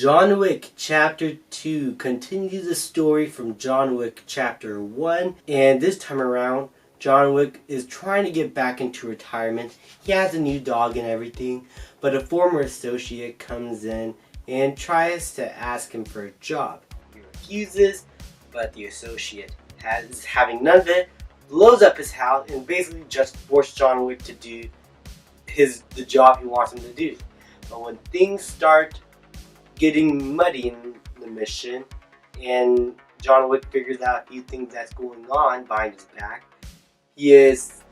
John Wick Chapter 2 continues the story from John Wick Chapter 1, and this time around, John Wick is trying to get back into retirement. He has a new dog and everything, but a former associate comes in and tries to ask him for a job. He refuses, but the associate is having none of it, blows up his house, and basically just forced John Wick to do the job he wants him to do. But when things start getting muddy in the mission, and John Wick figures out a few things that's going on behind his back, he is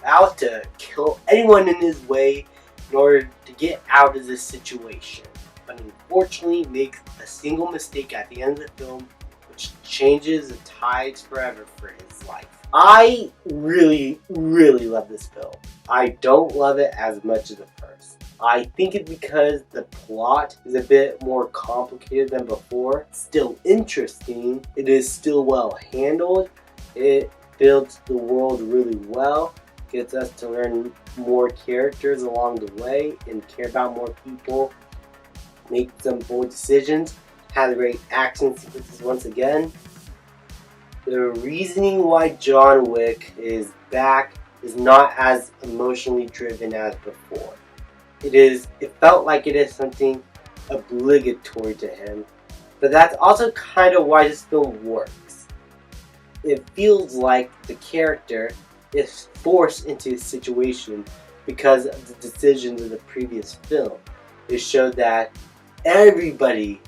out to kill anyone in his way in order to get out of this situation. But unfortunately makes a single mistake at the end of the film, which changes the tides forever for his life. I really love this film. I don't love it as much as the first. I think it's because the plot is a bit more complicated than before. Still interesting. It is still well handled. It builds the world really well. Gets us to learn more characters along the way and care about more people. Make some bold decisions. Has great action sequences once again. The reasoning why John Wick is back is not as emotionally driven as before. It felt like it is something obligatory to him, but that's also kind of why this film works. It feels like the character is forced into a situation because of the decisions of the previous film. It showed that everybody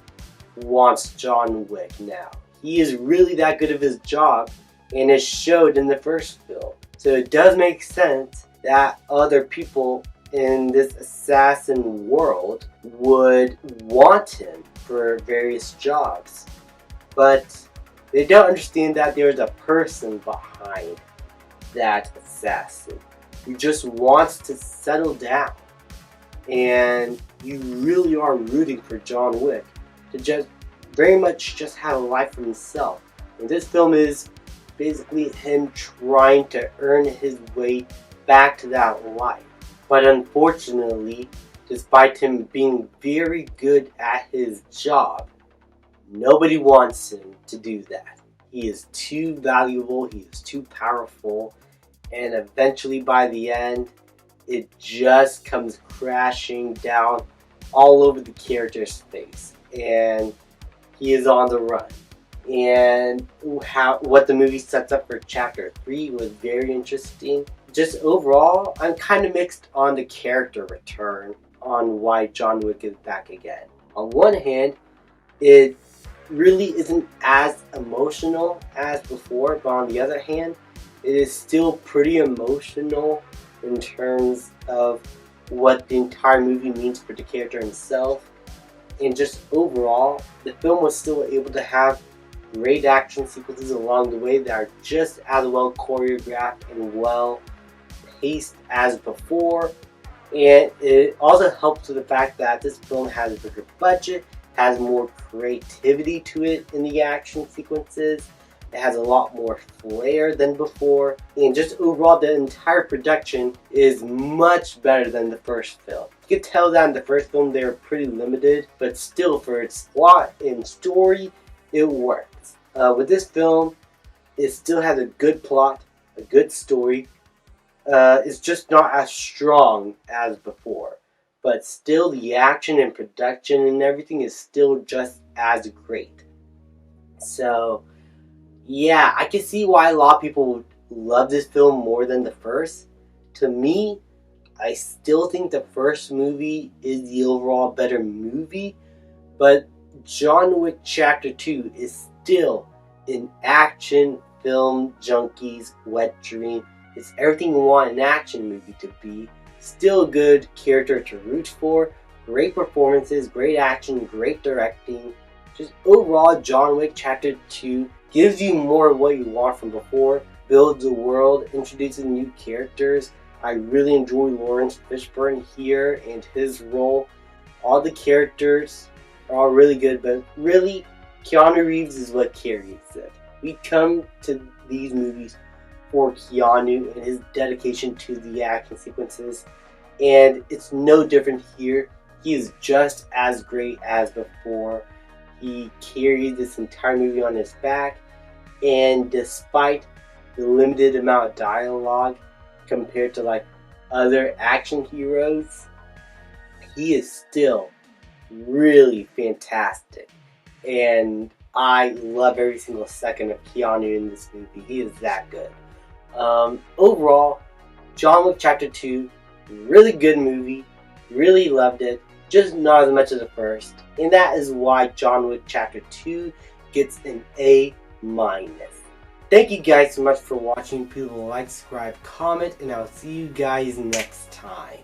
wants John Wick now. He is really that good of his job, and it showed in the first film. So it does make sense that other people in this assassin world would want him for various jobs. But they don't understand that there's a person behind that assassin who just wants to settle down. And you really are rooting for John Wick to just very much just have a life for himself. And this film is basically him trying to earn his way back to that life. But unfortunately, despite him being very good at his job, nobody wants him to do that. He is too valuable, he is too powerful, and eventually by the end, it just comes crashing down all over the character's face. And he is on the run. And what the movie sets up for Chapter 3 was very interesting. Just overall, I'm kind of mixed on the character return, on why John Wick is back again. On one hand, it really isn't as emotional as before, but on the other hand, it is still pretty emotional in terms of what the entire movie means for the character himself. And just overall, the film was still able to have great action sequences along the way that are just as well choreographed and well paced as before. And it also helps with the fact that this film has a bigger budget, has more creativity to it in the action sequences. It has a lot more flair than before, and just overall the entire production is much better than the first film. You could tell that in the first film they were pretty limited, but still for its plot and story, it works. With this film, it still has a good plot, a good story. It's just not as strong as before, but still the action and production and everything is still just as great. So yeah, I can see why a lot of people would love this film more than the first. To me, I still think the first movie is the overall better movie, but John Wick Chapter 2 is still an action film junkie's wet dream. It's everything you want an action movie to be. Still a good character to root for, great performances, great action, great directing. Just overall, John Wick Chapter 2 gives you more of what you want from before, builds a world, introduces new characters. I really enjoy Lawrence Fishburne here and his role. All the characters are all really good, but really, Keanu Reeves is what carries it. We come to these movies for Keanu and his dedication to the action sequences, and it's no different here. he is just as great as before. He carried this entire movie on his back, and despite the limited amount of dialogue compared to like other action heroes, he is still really fantastic. And I love every single second of Keanu in this movie. He is that good. Overall, John Wick Chapter 2, really good movie. Really loved it. Just not as much as the first. And that is why John Wick Chapter 2 gets an A-. Thank you guys so much for watching. Please like, subscribe, comment, and I'll see you guys next time.